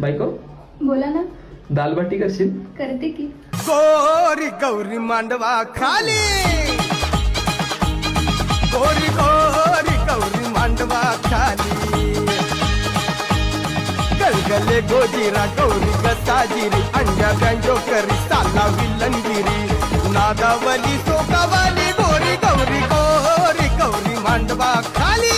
बायको बोला ना. दाल बाटी करशील? करते की. गोरी गौरी मांडवा खाली, गोरी गोरी गौरी मांडवा खाली, गलगले गोजीरा गौरी गसाजिरी, अंड्या गंजो करी साला विलंगिरी, नादावली सोकावाली गोरी गौरी गोरी गौरी मांडवा खाली.